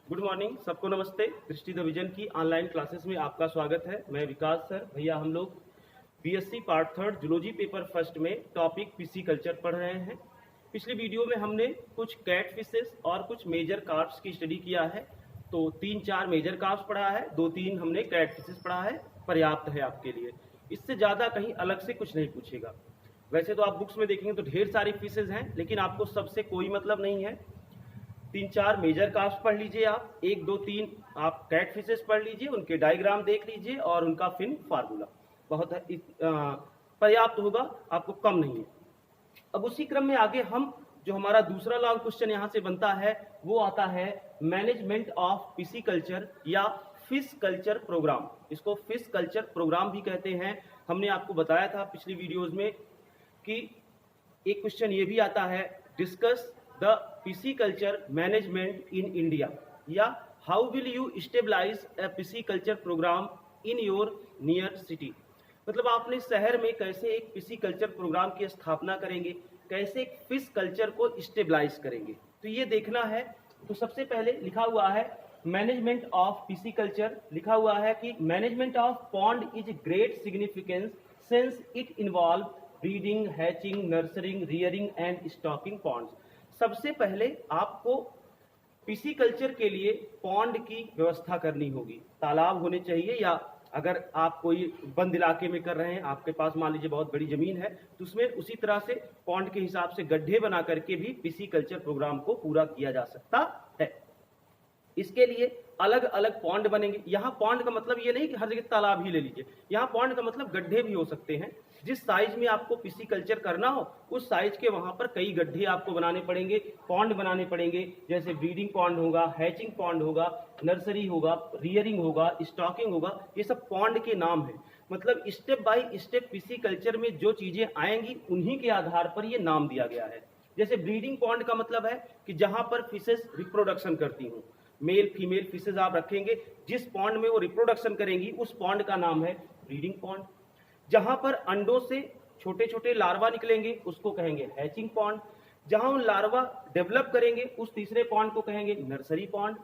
Good morning, सबको नमस्ते। दृष्टि द विजन की ऑनलाइन क्लासेस में आपका स्वागत है। मैं विकास सर। भैया हम लोग BSc part third zoology paper first में टॉपिक पीसी कल्चर पढ़ रहे हैं। पिछली वीडियो में हमने कुछ कैट फिशेस और कुछ मेजर कार्प्स की स्टडी किया है। तो 3-4 मेजर कार्प्स पढ़ा है, 2-3 हमने कैट फिशेस पढ़ा है। पर्याप्त है आपके लिए, इससे ज़्यादा कहीं अलग से कुछ नहीं पूछेगा। वैसे तो आप बुक्स में देखेंगे तो ढेर सारी फिशेज हैं, लेकिन आपको सबसे कोई मतलब नहीं है। 3-4 मेजर कार्प्स पढ़ लीजिए आप, 1-2-3 आप कैट फिशेस पढ़ लीजिए, उनके डायग्राम देख लीजिए और उनका फिन फार्मूला बहुत पर्याप्त होगा, आपको कम नहीं है। अब उसी क्रम में आगे हम जो हमारा दूसरा लॉन्ग क्वेश्चन यहाँ से बनता है वो आता है मैनेजमेंट ऑफ पीसी कल्चर या फिश कल्चर प्रोग्राम। इसको फिश कल्चर प्रोग्राम भी कहते हैं। हमने आपको बताया था पिछली वीडियोज में कि एक क्वेश्चन ये भी आता है, discuss the pisciculture management in India, या how will you stabilise a pisciculture programme in your near city. मतलब आप अपने शहर में कैसे एक पीसी कल्चर प्रोग्राम की स्थापना करेंगे, कैसे एक फिश कल्चर को स्टेबलाइज करेंगे, तो ये देखना है। तो सबसे पहले लिखा हुआ है मैनेजमेंट ऑफ पीसी कल्चर, लिखा हुआ है कि management of pond is great significance since it involve breeding, hatching, nursing, rearing and stocking ponds. सबसे पहले आपको पीसी कल्चर के लिए पॉन्ड की व्यवस्था करनी होगी। तालाब होने चाहिए, या अगर आप कोई बंद इलाके में कर रहे हैं, आपके पास मान लीजिए बहुत बड़ी जमीन है, तो उसमें उसी तरह से पॉन्ड के हिसाब से गड्ढे बना करके भी पीसी कल्चर प्रोग्राम को पूरा किया जा सकता है। इसके लिए अलग अलग पॉन्ड बनेंगे। यहाँ पॉन्ड का मतलब ये नहीं कि हर जगह तालाब ही ले लीजिए, यहाँ पॉन्ड का मतलब गड्ढे भी हो सकते हैं। जिस साइज में आपको पीसी कल्चर करना हो उस साइज के वहां पर कई गड्ढे आपको बनाने पड़ेंगे, पॉन्ड बनाने पड़ेंगे। जैसे ब्रीडिंग पॉन्ड होगा, हैचिंग पॉन्ड होगा, नर्सरी होगा, रियरिंग होगा, स्टॉकिंग होगा, ये सब पॉन्ड के नाम है। मतलब step by step PC culture में जो चीजें आएंगी उन्हीं के आधार पर ये नाम दिया गया है। जैसे ब्रीडिंग पॉन्ड का मतलब है कि जहां पर फिशेस रिप्रोडक्शन करती हूँ, मेल फीमेल फिशेज आप रखेंगे, जिस पॉन्ड में वो रिप्रोडक्शन करेंगी उस पॉन्ड का नाम है ब्रीडिंग पॉन्ड। जहां पर अंडों से छोटे छोटे लार्वा निकलेंगे उसको कहेंगे हैचिंग पॉन्ड। जहां उन लार्वा डेवलप करेंगे उस तीसरे पॉन्ड को कहेंगे नर्सरी पॉन्ड।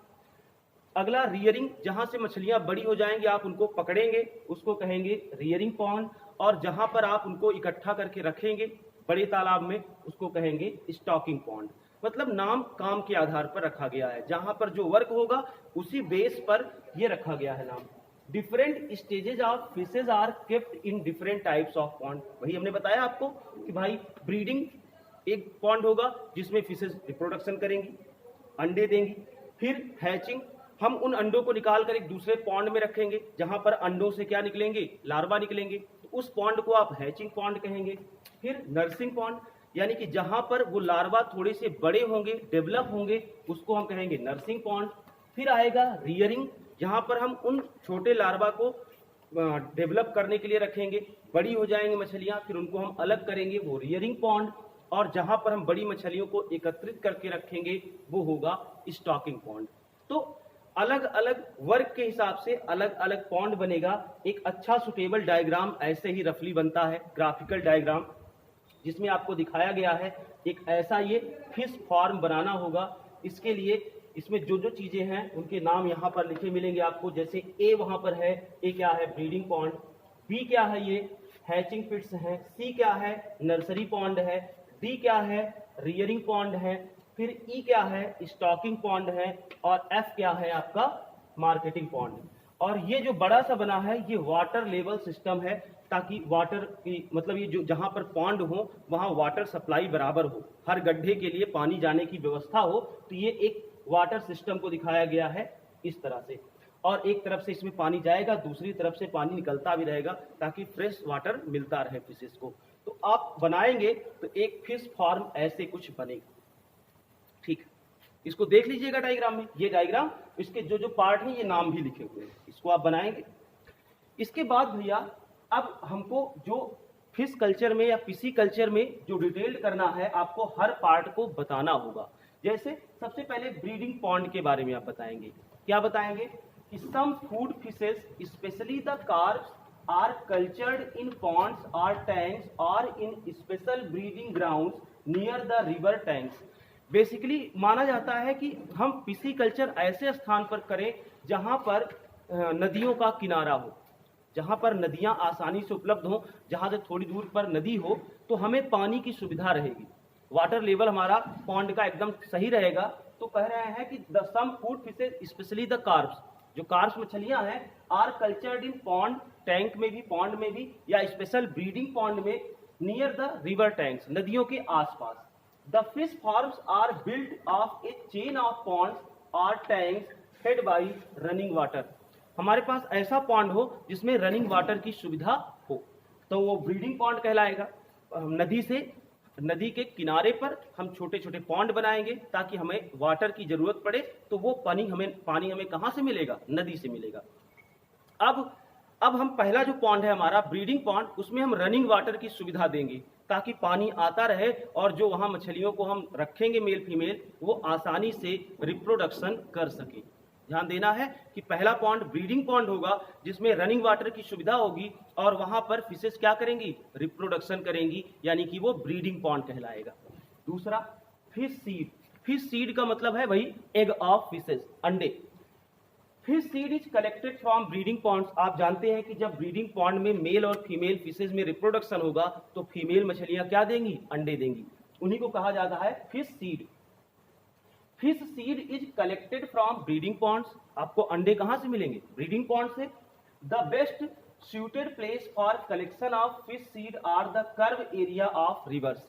अगला रियरिंग, जहां से मछलियां बड़ी हो जाएंगी, आप उनको पकड़ेंगे, उसको कहेंगे रियरिंग पॉन्ड। और जहां पर आप उनको इकट्ठा करके रखेंगे बड़े तालाब में, उसको कहेंगे स्टॉकिंग पॉन्ड। मतलब नाम काम के आधार पर रखा गया है, जहां पर जो वर्क होगा उसी बेस पर ये रखा गया है नाम। Different stages of fishes are kept in different types of pond. वही हमने बताया आपको कि भाई ब्रीडिंग एक पॉन्ड होगा जिसमें फिशेज रिप्रोडक्शन करेंगी, अंडे देंगी। फिर हैचिंग, हम उन अंडों को निकाल कर एक दूसरे पॉन्ड में रखेंगे, जहां पर अंडों से क्या निकलेंगे, लार्वा निकलेंगे, तो उस पॉन्ड को आप हैचिंग पॉन्ड कहेंगे। फिर नर्सिंग पॉन्ड, यानी कि जहां पर वो लार्वा थोड़े से बड़े होंगे, डेवलप होंगे, उसको हम कहेंगे नर्सिंग पॉन्ड। फिर आएगा रियरिंग, जहां पर हम उन छोटे लार्वा को डेवलप करने के लिए रखेंगे, बड़ी हो जाएंगे मछलियां, फिर उनको हम अलग करेंगे, वो रियरिंग पॉन्ड। और जहां पर हम बड़ी मछलियों को एकत्रित करके रखेंगे वो होगा स्टॉकिंग पॉन्ड। तो अलग अलग वर्क के हिसाब से अलग अलग पॉन्ड बनेगा। एक अच्छा सुटेबल डायग्राम ऐसे ही रफली बनता है, ग्राफिकल डायग्राम, जिसमें आपको दिखाया गया है एक ऐसा ये फिश फार्म बनाना होगा। इसके लिए इसमें जो जो चीजें हैं उनके नाम यहाँ पर लिखे मिलेंगे आपको। जैसे ए वहां पर है, ए क्या है, ब्रीडिंग पॉन्ड। बी क्या है, ये हैचिंग पिट्स है। सी क्या है, नर्सरी पॉन्ड है। डी क्या है, रियरिंग पॉन्ड है। फिर ई क्या है, स्टॉकिंग पॉन्ड है। और एफ क्या है, आपका मार्केटिंग पॉन्ड। और ये जो बड़ा सा बना है ये वाटर लेवल सिस्टम है, ताकि वाटर की मतलब ये जो जहां पर पॉन्ड हो वहां वाटर सप्लाई बराबर हो, हर गड्ढे के लिए पानी जाने की व्यवस्था हो। तो ये एक वाटर सिस्टम को दिखाया गया है इस तरह से। और एक तरफ से इसमें पानी जाएगा, दूसरी तरफ से पानी निकलता भी रहेगा, ताकि फ्रेश वाटर मिलता रहे फिशेस को। तो आप बनाएंगे तो एक फिश फार्म ऐसे कुछ बनेगा। ठीक है, इसको देख लीजिएगा डायग्राम में, ये डायग्राम, इसके जो जो पार्ट हैं ये नाम भी लिखे हुए हैं, इसको आप बनाएंगे। इसके बाद भैया अब हमको जो फिश कल्चर में या पीसी कल्चर में जो डिटेल्ड करना है, आपको हर पार्ट को बताना होगा। जैसे सबसे पहले ब्रीडिंग पॉन्ड के बारे में आप बताएंगे। क्या बताएंगे कि some food fishes specially the carps are cultured in ponds और टैंक्स और in special breeding grounds near the river tanks. Basically माना जाता है कि हम पिसीकल्चर ऐसे स्थान पर करें जहां पर नदियों का किनारा हो, जहां पर नदियां आसानी से उपलब्ध हो, जहां से थोड़ी दूर पर नदी हो, तो हमें पानी की सुविधा रहेगी, वाटर लेवल हमारा पॉन्ड का एकदम सही रहेगा। तो कह रहे हैं कि the some food fishes specially the carps, जो कार्प्स मछलियां हैं, are cultured in pond, tank में भी, पॉन्ड में भी, या स्पेशल ब्रीडिंग पॉन्ड में नियर द रिवर टैंक्स, नदियों के आसपास। The fish farms are built of a chain of ponds और tanks fed by running water. हमारे पास ऐसा पॉन्ड हो जिसमें रनिंग वाटर की सुविधा हो, तो वो ब्रीडिंग पॉन्ड कहलाएगा। नदी के किनारे पर हम छोटे छोटे पॉन्ड बनाएंगे ताकि हमें वाटर की जरूरत पड़े तो वो पानी हमें कहाँ से मिलेगा? नदी से मिलेगा। अब हम पहला जो पॉन्ड है हमारा ब्रीडिंग पॉन्ड, उसमें हम रनिंग वाटर की सुविधा देंगे ताकि पानी आता रहे और जो वहाँ मछलियों को हम रखेंगे मेल फीमेल, वो आसानी से रिप्रोडक्शन कर सके। ध्यान देना है कि पहला पॉन्ड ब्रीडिंग पॉन्ड होगा जिसमें रनिंग वाटर की सुविधा होगी और वहां पर फिशेस क्या करेंगी? रिप्रोडक्शन करेंगी, यानी कि वो ब्रीडिंग पॉन्ड कहलाएगा। दूसरा फिश सीड। फिश सीड का मतलब है वही एग ऑफ फिशेस, अंडे। Fish seed is collected from breeding ponds. आप जानते हैं कि जब ब्रीडिंग पॉन्ड में मेल और फीमेल फिशेज में रिप्रोडक्शन होगा तो फीमेल मछलियां क्या देंगी? अंडे देंगी। उन्हीं को कहा जाता है fish seed. Fish seed is collected from breeding ponds. आपको अंडे कहां से मिलेंगे? ब्रीडिंग पॉन्ड से। The best suited place for collection of fish seed are the curve area of rivers।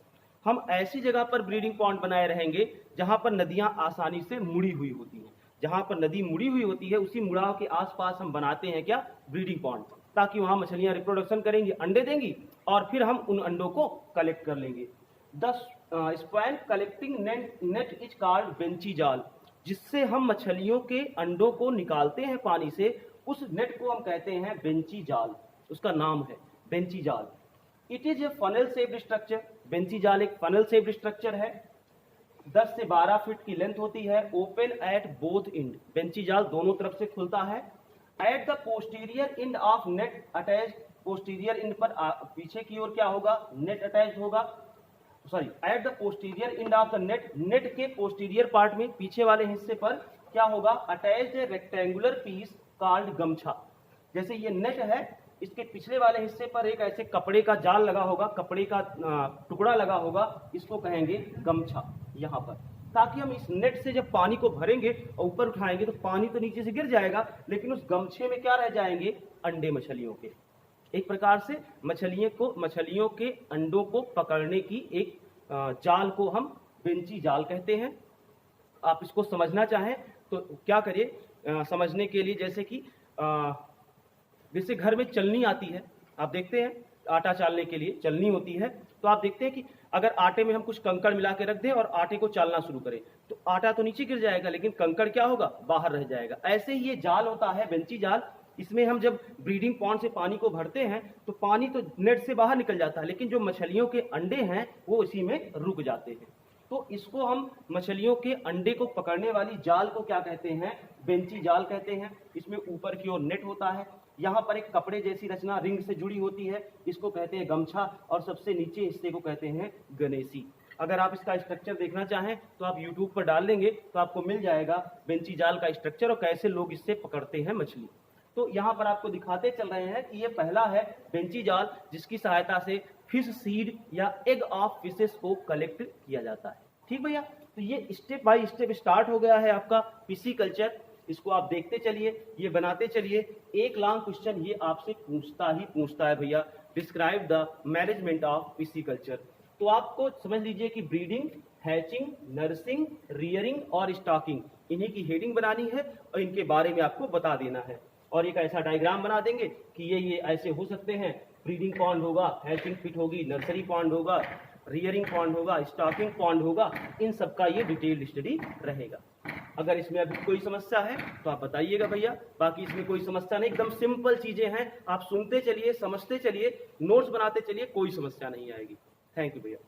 हम ऐसी जगह पर ब्रीडिंग पॉन्ड बनाए रहेंगे जहां पर नदियां आसानी से मुड़ी हुई होती हैं। जहां पर नदी मुड़ी हुई होती है उसी मुड़ाव के आसपास हम बनाते हैं क्या? ब्रीडिंग पॉन्ड, ताकि वहां मछलियां रिप्रोडक्शन करेंगी, अंडे देंगी और फिर हम उन अंडों को कलेक्ट कर लेंगे। The span collecting net is called बेंची जाल। जिससे हम मछलियों के अंडों को निकालते हैं पानी से, उस नेट को हम कहते हैं बेंची जाल। उसका नाम है बेंची जाल। It is a funnel shaped structure. बेंची जाल एक फनल शेप्ड स्ट्रक्चर है। 10 से 12 फीट की लेंथ होती है। Open at both end. बेंची जाल दोनों तरफ से खुलता है। At the posterior end of net attach. Posterior end पर पीछे की ओर क्या होगा? नेट अटैच होगा। Sorry, at the posterior end of the net. Net के पोस्टीरियर पार्ट में पीछे वाले हिस्से पर क्या होगा? Attached a rectangular piece called गमछा। जैसे ये नेट है, इसके पिछले वाले हिस्से पर एक ऐसे कपड़े का जाल लगा होगा, कपड़े का टुकड़ा लगा होगा, इसको कहेंगे गमछा यहाँ पर। ताकि हम इस नेट से जब पानी को भरेंगे और ऊपर उठाएंगे तो पानी तो नीचे से गिर जाएगा, लेकिन उस गमछे में क्या रह जाएंगे? अंडे मछलियों के। एक प्रकार से मछलियों के अंडों को पकड़ने की एक जाल को हम बेंची जाल कहते हैं। आप इसको समझना चाहें तो क्या करिए समझने के लिए, जैसे कि जैसे घर में चलनी आती है, आप देखते हैं आटा चालने के लिए चलनी होती है, तो आप देखते हैं कि अगर आटे में हम कुछ कंकड़ मिला के रख दें और आटे को चालना शुरू करें तो आटा तो नीचे गिर जाएगा, लेकिन कंकड़ क्या होगा? बाहर रह जाएगा। ऐसे ही ये जाल होता है बेंची जाल। इसमें हम जब ब्रीडिंग पॉन्ड से पानी को भरते हैं तो पानी तो नेट से बाहर निकल जाता है, लेकिन जो मछलियों के अंडे हैं वो इसी में रुक जाते हैं। तो इसको हम मछलियों के अंडे को पकड़ने वाली जाल को क्या कहते हैं? बेंची जाल कहते हैं। इसमें ऊपर की ओर नेट होता है, यहाँ पर एक कपड़े जैसी रचना रिंग से जुड़ी होती है, इसको कहते हैं गमछा, और सबसे नीचे हिस्से को कहते हैं गनेसी। अगर आप इसका स्ट्रक्चर देखना चाहें तो आप YouTube पर डाल देंगे तो आपको मिल जाएगा बेंची जाल का स्ट्रक्चर और कैसे लोग इससे पकड़ते हैं मछली। तो यहाँ पर आपको दिखाते चल रहे हैं कि ये पहला है बेंची जाल, जिसकी सहायता से फिश सीड या एग ऑफ फिशेस को कलेक्ट किया जाता है। ठीक भैया, तो ये स्टेप बाय स्टेप स्टार्ट हो गया है आपका पिसीकल्चर। इसको आप देखते चलिए, ये बनाते चलिए। एक लॉन्ग क्वेश्चन ये आपसे पूछता है भैया, describe the management of pisciculture. तो आपको समझ लीजिए कि ब्रीडिंग, हैचिंग, नर्सिंग, रियरिंग और स्टॉकिंग, इन्हीं की हेडिंग बनानी है और इनके बारे में आपको बता देना है। और एक ऐसा डायग्राम बना देंगे कि ये ऐसे हो सकते हैं। ब्रीडिंग पॉन्ड होगा, हैचिंग पिट होगी, नर्सरी पॉन्ड होगा, रियरिंग पॉन्ड होगा, स्टॉकिंग पॉन्ड होगा, इन सब का ये डिटेल्ड स्टडी रहेगा। अगर इसमें अभी कोई समस्या है तो आप बताइएगा भैया, बाकी इसमें कोई समस्या नहीं, एकदम सिंपल चीजें हैं। आप सुनते चलिए, समझते चलिए, नोट्स बनाते चलिए, कोई समस्या नहीं आएगी। थैंक यू भैया।